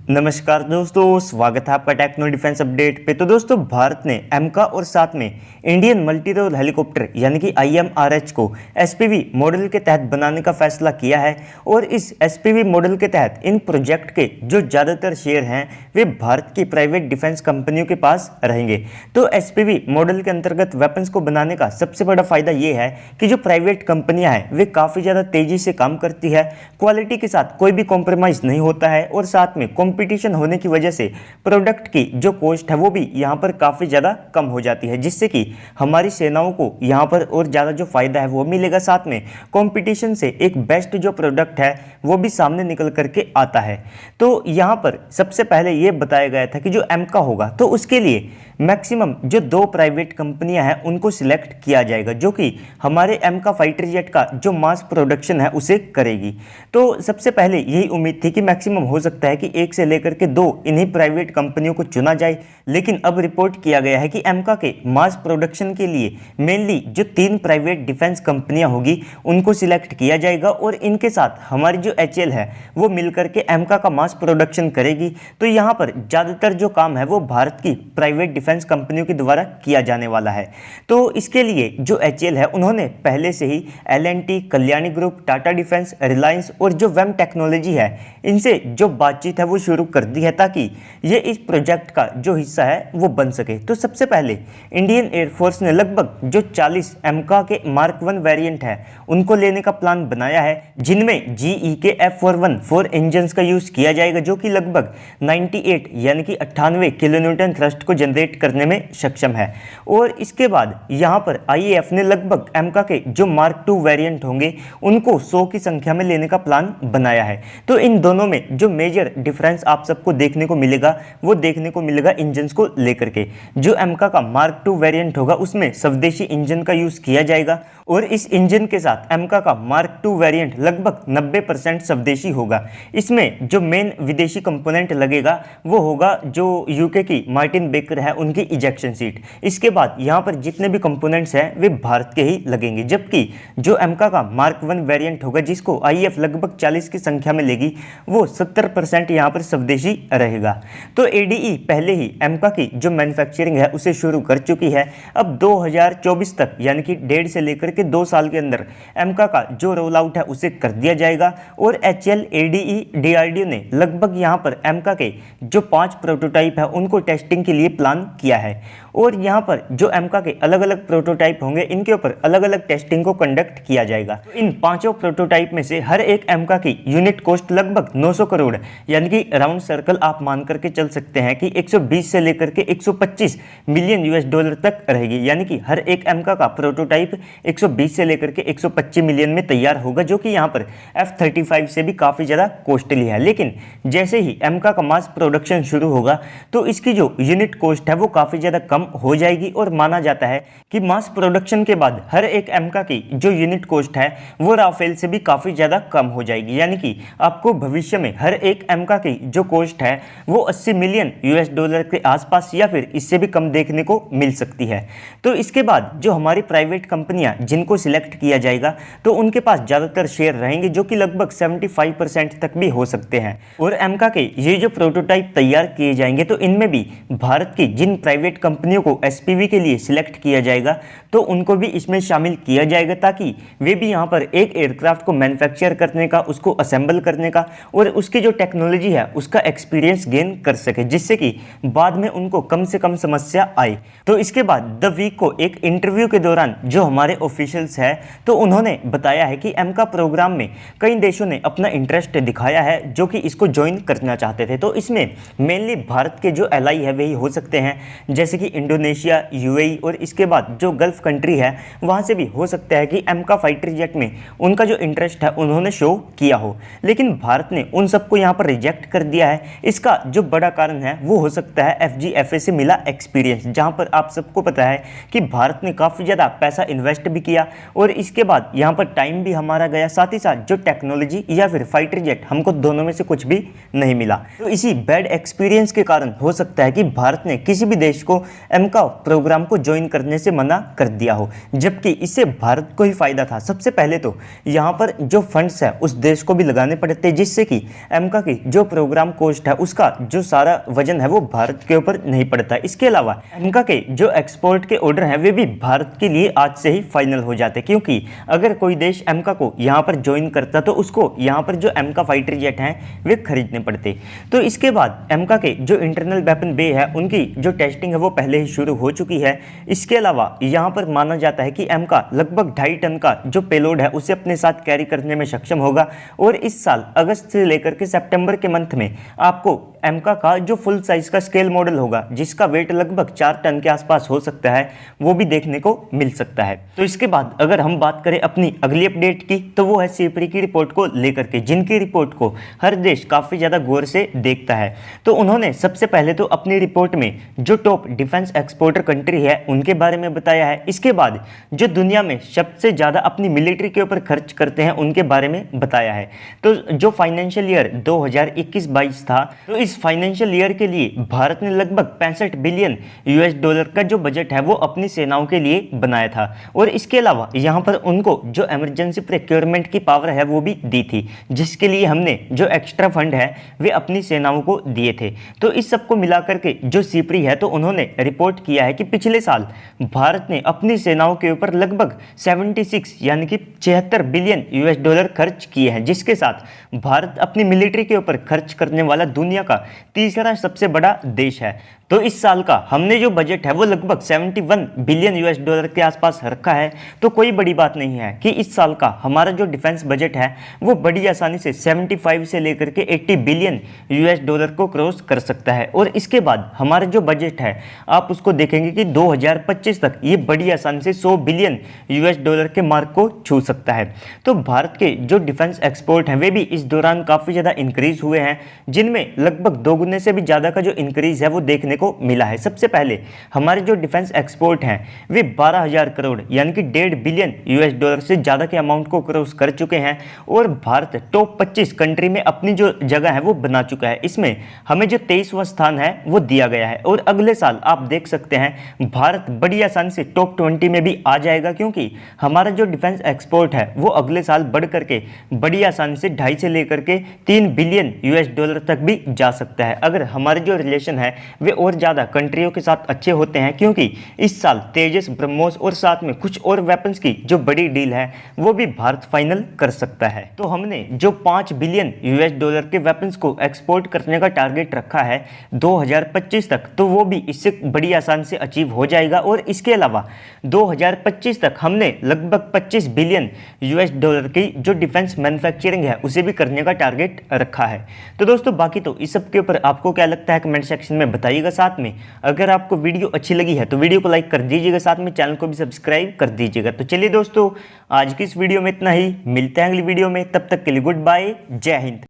नमस्कार दोस्तों, स्वागत है आपका टेक्नो डिफेंस अपडेट पे। तो दोस्तों, भारत ने एमका और साथ में इंडियन मल्टी रोल हेलीकॉप्टर यानी कि IMRH को एसपीवी मॉडल के तहत बनाने का फैसला किया है। और इस एसपीवी मॉडल के तहत इन प्रोजेक्ट के जो ज़्यादातर शेयर हैं वे भारत की प्राइवेट डिफेंस कंपनियों के पास रहेंगे। तो एसपीवी मॉडल के अंतर्गत वेपन्स को बनाने का सबसे बड़ा फायदा ये है कि जो प्राइवेट कंपनियां हैं वे काफ़ी ज़्यादा तेज़ी से काम करती है, क्वालिटी के साथ कोई भी कॉम्प्रोमाइज़ नहीं होता है और साथ में कंपटीशन होने की वजह से प्रोडक्ट की जो कॉस्ट है वो भी यहाँ पर काफ़ी ज़्यादा कम हो जाती है, जिससे कि हमारी सेनाओं को यहाँ पर और ज़्यादा जो फ़ायदा है वो मिलेगा। साथ में कंपटीशन से एक बेस्ट जो प्रोडक्ट है वो भी सामने निकल करके आता है। तो यहाँ पर सबसे पहले ये बताया गया था कि जो एमका होगा तो उसके लिए मैक्सिमम जो 2 प्राइवेट कंपनियां हैं उनको सिलेक्ट किया जाएगा, जो कि हमारे एमका फाइटर जेट का जो मास प्रोडक्शन है उसे करेगी। तो सबसे पहले यही उम्मीद थी कि मैक्सिमम हो सकता है कि 1 से लेकर के 2 इन्हीं प्राइवेट कंपनियों को चुना जाए, लेकिन अब रिपोर्ट किया गया है कि एमका के मास प्रोडक्शन के लिए मेनली जो 3 प्राइवेट डिफेंस कंपनियां होगी उनको सिलेक्ट किया जाएगा और इनके साथ हमारी जो HAL है वो मिलकर के एमका का मास प्रोडक्शन करेगी। तो यहाँ पर ज़्यादातर जो काम है वो भारत की प्राइवेट डिफेंस कंपनियों के द्वारा किया जाने वाला है। तो इसके लिए जो HAL है उन्होंने पहले से ही L&T, Kalyani group, Tata defence, Reliance और जो वेम टेक्नोलॉजी है इनसे जो बातचीत है वो शुरू कर दी है ताकि ये इस प्रोजेक्ट का जो हिस्सा है वो बन सके। तो सबसे पहले इंडियन एयरफोर्स ने लगभग जो 40 एमका के मार्क 1 वेरिएंट है उनको लेने का प्लान बनाया है, जिनमें GE के F414 इंजन का यूज किया जाएगा, जो कि लगभग 98 यानी कि 98 किलोन्यूटन थ्रस्ट को जनरेट करने में सक्षम है। और इसके बाद यहाँ पर IAF ने लगभग एमका के जो मार्क 2 वेरिएंट होंगे उनको 100 की संख्या में लेने का प्लान बनाया है। तो इन दोनों में जो मेजर डिफरेंस आप सबको देखने को मिलेगा वो देखने को मिलेगा इंजन को लेकर के। जो एमका का मार्क 2 वेरिएंट होगा उसमें स्वदेशी इंजन का यूज किया जाएगा और इस इंजन के साथ एमका का मार्क 2 वेरिएंट लगभग 90% स्वदेशी होगा। इसमें जो मेन विदेशी कंपोनेंट लगेगा वो होगा जो यूके की मार्टिन बेकर है उनकी इजेक्शन सीट। इसके बाद यहाँ पर जितने भी कंपोनेंट्स हैं वे भारत के ही लगेंगे, जबकि जो एमका का मार्क 1 वेरिएंट होगा जिसको IAF लगभग 40 की संख्या में लेगी वो 70% यहाँ पर स्वदेशी रहेगा। तो ADE पहले ही एमका की जो मैन्युफैक्चरिंग है उसे शुरू कर चुकी है। अब 2024 तक यानी कि 1.5 से लेकर के 2 साल के अंदर एमका का जो रोल आउट है उसे कर दिया जाएगा। और HAL, ADE, DRDO ने लगभग यहाँ पर एमका के जो 5 प्रोटोटाइप है उनको टेस्टिंग के लिए प्लान किया है। और यहाँ पर जो एमका के अलग अलग प्रोटोटाइप होंगे इनके ऊपर अलग अलग टेस्टिंग को कंडक्ट किया जाएगा। तो इन 5 प्रोटोटाइप में से हर एक एमका की यूनिट कॉस्ट लगभग 900 करोड़ यानी कि राउंड सर्कल आप मान करके चल सकते हैं कि 120 से लेकर के 125 मिलियन $US तक रहेगी। यानी कि हर एक एमका का प्रोटोटाइप 120 से लेकर के 125 मिलियन में तैयार होगा, जो कि यहाँ पर F-35 से भी काफ़ी ज़्यादा कॉस्टली है। लेकिन जैसे ही एमका का मास प्रोडक्शन शुरू होगा तो इसकी जो यूनिट कॉस्ट है वो काफ़ी ज़्यादा कम हो जाएगी और माना जाता है कि मास प्रोडक्शन के बाद हर एक एमका की जो यूनिट कॉस्ट है वो राफेल से भी काफ़ी ज़्यादा कम हो जाएगी। यानी कि आपको भविष्य में हर एक एमका की जो कॉस्ट है वो 80 मिलियन $US के आसपास या फिर इससे भी कम देखने को मिल सकती है। तो इसके बाद जो हमारी प्राइवेट कंपनियां जिनको सिलेक्ट किया जाएगा तो उनके पास ज़्यादातर शेयर रहेंगे, जो कि लगभग 75% तक भी हो सकते हैं। और एमका के ये जो प्रोटोटाइप तैयार किए जाएंगे तो इनमें भी भारत की जिन प्राइवेट कंपनियों को एसपीवी के लिए सिलेक्ट किया जाएगा तो उनको भी इसमें शामिल किया जाएगा, ताकि वे भी यहाँ पर एक एयरक्राफ्ट को मैन्युफैक्चर करने का, उसको असेंबल करने का और उसकी जो टेक्नोलॉजी है उसका एक्सपीरियंस गेन कर सके, जिससे कि बाद में उनको कम से कम समस्या आए। तो इसके बाद द वीक को एक इंटरव्यू के दौरान जो हमारे ऑफिशियल्स हैं तो उन्होंने बताया है कि एमका प्रोग्राम में कई देशों ने अपना इंटरेस्ट दिखाया है जो कि इसको ज्वाइन करना चाहते थे। तो इसमें मेनली भारत के जो एलाई है वही हो सकते हैं, जैसे कि इंडोनेशिया, UAE और इसके बाद जो गल्फ कंट्री है वहाँ से भी हो सकता है कि एमका फाइटर जेट में उनका जो इंटरेस्ट है उन्होंने शो किया हो। लेकिन भारत ने उन सबको यहाँ पर रिजेक्ट कर दिया है। इसका जो बड़ा कारण है वो हो सकता है FGFA से मिला एक्सपीरियंस, जहाँ पर आप सबको पता है कि भारत ने काफ़ी ज़्यादा पैसा इन्वेस्ट भी किया और इसके बाद यहाँ पर टाइम भी हमारा गया, साथ ही साथ जो टेक्नोलॉजी या फिर फाइटर जेट हमको दोनों में से कुछ भी नहीं मिला। तो इसी बैड एक्सपीरियंस के कारण हो सकता है कि भारत ने किसी भी देश को एमका प्रोग्राम को ज्वाइन करने से मना कर दिया हो, जबकि इससे भारत को ही फायदा था। सबसे पहले तो यहाँ पर जो फंड्स है उस देश को भी लगाने पड़ते जिससे कि एमका की जो प्रोग्राम किलोग्राम कॉस्ट है उसका जो सारा वजन है वो भारत के ऊपर नहीं पड़ता है। इसके अलावा एमका के जो एक्सपोर्ट के ऑर्डर हैं वे भी भारत के लिए आज से ही फाइनल हो जाते, क्योंकि अगर कोई देश एमका को यहाँ पर ज्वाइन करता तो उसको यहाँ पर जो एमका फाइटर जेट हैं वे खरीदने पड़ते। तो इसके बाद एमका के जो इंटरनल वेपन बे है उनकी जो टेस्टिंग है वो पहले ही शुरू हो चुकी है। इसके अलावा यहाँ पर माना जाता है कि एमका लगभग 2.5 टन का जो पेलोड है उसे अपने साथ कैरी करने में सक्षम होगा और इस साल अगस्त से लेकर के सितंबर के मंथ में आपको एमका का जो फुल साइज का स्केल मॉडल होगा जिसका वेट लगभग 4 टन के आसपास हो सकता है वो भी देखने को मिल सकता है। तो इसके बाद अगर हम बात करें अपनी अगली अपडेट की तो वो है सीपरी की रिपोर्ट को लेकर के, जिनकी रिपोर्ट को हर देश काफ़ी ज़्यादा गौर से देखता है। तो उन्होंने सबसे पहले तो अपनी रिपोर्ट में जो टॉप डिफेंस एक्सपोर्टर कंट्री है उनके बारे में बताया है। इसके बाद जो दुनिया में सबसे ज़्यादा अपनी मिलिट्री के ऊपर खर्च करते हैं उनके बारे में बताया है। तो जो फाइनेंशियल ईयर 2021-22 था तो इस फाइनेंशियल ईयर के लिए भारत ने लगभग 65 बिलियन यूएस डॉलर का जो बजट है वो अपनी सेनाओं के लिए बनाया था और इसके अलावा यहाँ पर उनको जो इमरजेंसी प्रोक्योरमेंट की पावर है वो भी दी थी, जिसके लिए हमने जो एक्स्ट्रा फंड है वे अपनी सेनाओं को दिए थे। तो इस सबको मिलाकर के जो सीपरी है तो उन्होंने रिपोर्ट किया है कि पिछले साल भारत ने अपनी सेनाओं के ऊपर लगभग 76 यानी कि 76 बिलियन यूएस डॉलर खर्च किए हैं, जिसके साथ भारत अपनी मिलिट्री के ऊपर खर्च करने वाला दुनिया का तीसरा सबसे बड़ा देश है। तो इस साल का हमने जो बजट है वो लगभग 71 बिलियन यूएस डॉलर के आसपास रखा है। तो कोई बड़ी बात नहीं है कि इस साल का हमारा जो डिफेंस बजट है वो बड़ी आसानी से 75 से लेकर के 80 बिलियन यूएस डॉलर को क्रॉस कर सकता है। और इसके बाद हमारा जो बजट है आप उसको देखेंगे कि 2025 तक ये बड़ी आसानी से 100 बिलियन यूएस डॉलर के मार्क को छू सकता है। तो भारत के जो डिफेंस एक्सपोर्ट हैं वे भी इस दौरान काफ़ी ज़्यादा इंक्रीज हुए हैं, जिनमें लगभग 2 गुने से भी ज़्यादा का जो इंक्रीज है वो देखने को मिला है। सबसे पहले हमारे जो डिफेंस एक्सपोर्ट हैं वे 12,000 करोड़ यानी कि 1.5 बिलियन यूएस डॉलर से ज़्यादा के अमाउंट को क्रॉस कर चुके हैं और भारत टॉप 25 कंट्री में अपनी जो जगह है वो बना चुका है। इसमें हमें जो 23वां स्थान है वो दिया गया है और अगले साल आप देख सकते हैं भारत बड़ी आसानी से टॉप 20 में भी आ जाएगा, क्योंकि हमारा जो डिफेंस एक्सपोर्ट है वो अगले साल बढ़ करके बड़ी आसानी से 2.5 से लेकर के 3 बिलियन यूएस डॉलर तक भी जा सकता है, अगर हमारे जो रिलेशन है वे और ज़्यादा कंट्रियों के साथ अच्छे होते हैं। क्योंकि इस साल तेजस, ब्रह्मोस और साथ में कुछ और वेपन्स की जो बड़ी डील है वो भी भारत फाइनल कर सकता है। तो हमने जो 5 बिलियन यूएस डॉलर के वेपन्स को एक्सपोर्ट करने का टारगेट रखा है 2025 तक, तो वो भी इससे बड़ी आसानी से अचीव हो जाएगा। और इसके अलावा 2025 तक हमने लगभग 25 बिलियन यूएस डॉलर की जो डिफेंस मैन्युफैक्चरिंग है उसे भी करने का टारगेट रखा है। तो दोस्तों बाकी तो इस सब के ऊपर आपको क्या लगता है कमेंट सेक्शन में बताइएगा। साथ में अगर आपको वीडियो अच्छी लगी है तो वीडियो को लाइक कर दीजिएगा, साथ में चैनल को भी सब्सक्राइब कर दीजिएगा। तो चलिए दोस्तों आज की इस वीडियो में इतना ही, मिलते हैं अगली वीडियो में, तब तक के लिए गुड बाय, जय हिंद।